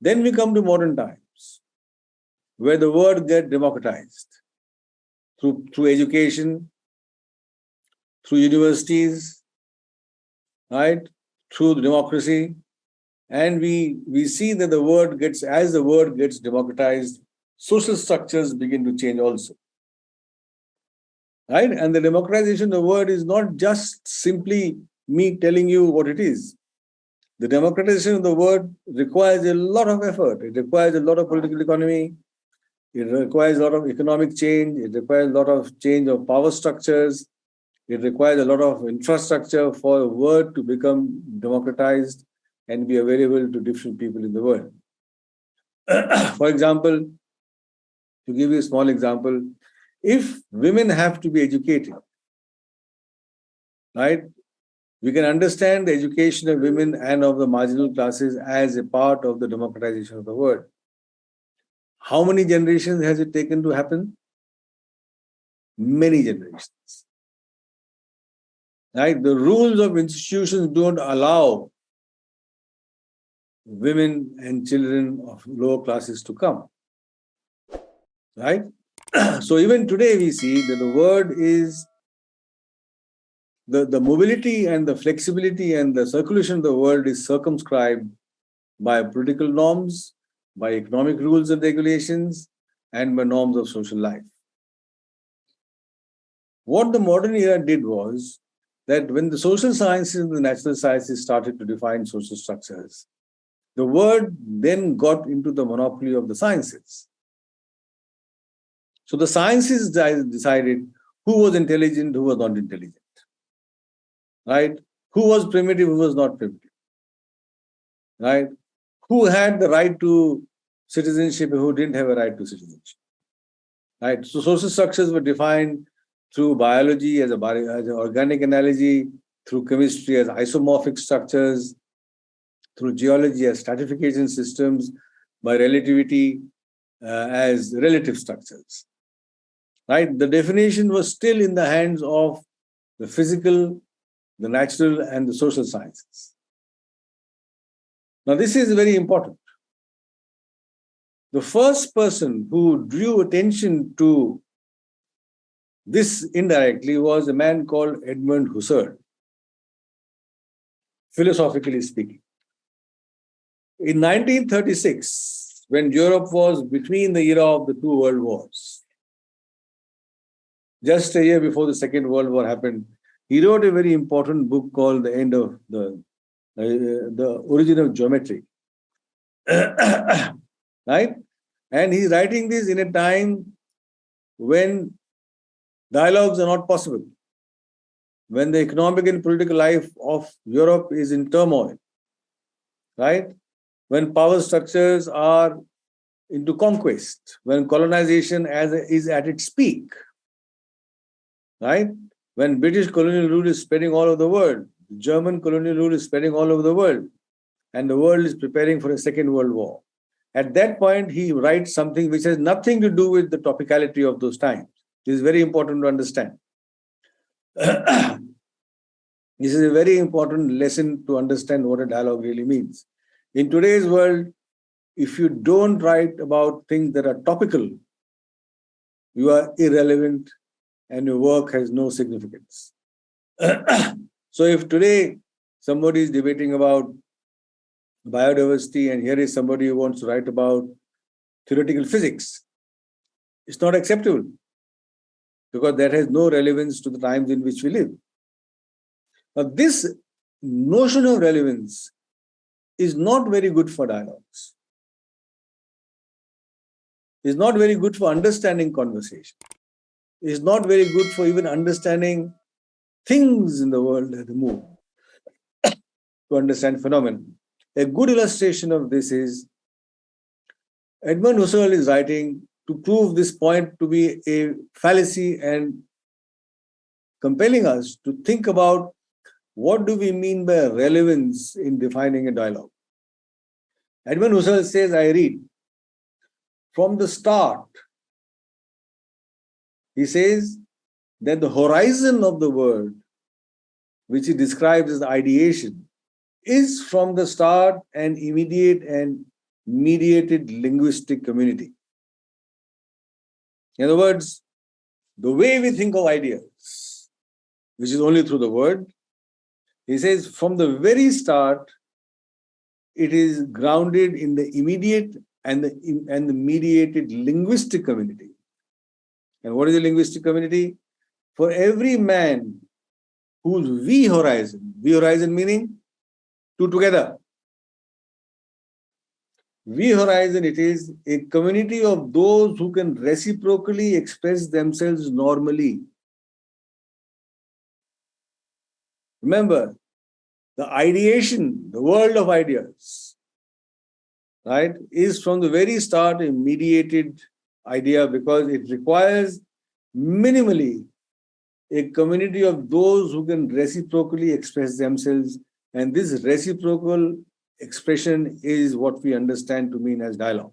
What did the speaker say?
Then we come to modern times, where the word gets democratized through education, through universities, right, through the democracy. And we see that as the word gets democratized, social structures begin to change also. Right? And the democratization of the word is not just simply me telling you what it is. The democratization of the word requires a lot of effort. It requires a lot of political economy. It requires a lot of economic change. It requires a lot of change of power structures. It requires a lot of infrastructure for a word to become democratized and be available to different people in the world. For example, to give you a small example, if women have to be educated, right, we can understand the education of women and of the marginal classes as a part of the democratization of the word. How many generations has it taken to happen? Many generations. Right? The rules of institutions don't allow women and children of lower classes to come. Right? So even today we see that the word is the mobility and the flexibility and the circulation of the word is circumscribed by political norms, by economic rules and regulations, and by norms of social life. What the modern era did was that when the social sciences and the natural sciences started to define social structures, the word then got into the monopoly of the sciences. So the sciences decided who was intelligent, who was not intelligent. Right? Who was primitive, who was not primitive. Right? Who had the right to citizenship and who didn't have a right to citizenship. Right? So social structures were defined through biology as an organic analogy, through chemistry as isomorphic structures, through geology as stratification systems, by relativity as relative structures. Right? The definition was still in the hands of the physical, the natural, and the social sciences. Now, this is very important. The first person who drew attention to this indirectly was a man called Edmund Husserl, philosophically speaking. In 1936, when Europe was between the era of the two world wars, just a year before the Second World War happened, he wrote a very important book called The End of the Origin of Geometry. Right? And he's writing this in a time when dialogues are not possible, when the economic and political life of Europe is in turmoil, right? When power structures are into conquest, when colonization is at its peak, right? When British colonial rule is spreading all over the world, German colonial rule is spreading all over the world, and the world is preparing for a Second World War. At that point, he writes something which has nothing to do with the topicality of those times. This is very important to understand. This is a very important lesson to understand what a dialogue really means. In today's world, if you don't write about things that are topical, you are irrelevant and your work has no significance. So if today somebody is debating about biodiversity and here is somebody who wants to write about theoretical physics, it's not acceptable because that has no relevance to the times in which we live. Now, this notion of relevance is not very good for dialogues. It's not very good for understanding conversation. It's not very good for even understanding things in the world that move, to understand phenomena. A good illustration of this is Edmund Husserl is writing to prove this point to be a fallacy and compelling us to think about what do we mean by relevance in defining a dialogue. Edmund Husserl says, I read, from the start, he says that the horizon of the word, which he describes as ideation, is from the start an immediate and mediated linguistic community. In other words, the way we think of ideas, which is only through the word, he says from the very start, it is grounded in the immediate and the mediated linguistic community. And what is the linguistic community? For every man whose V horizon meaning two together. V horizon, it is a community of those who can reciprocally express themselves normally. Remember, the ideation, the world of ideas, right, is from the very start a mediated idea because it requires minimally a community of those who can reciprocally express themselves. And this reciprocal expression is what we understand to mean as dialogue.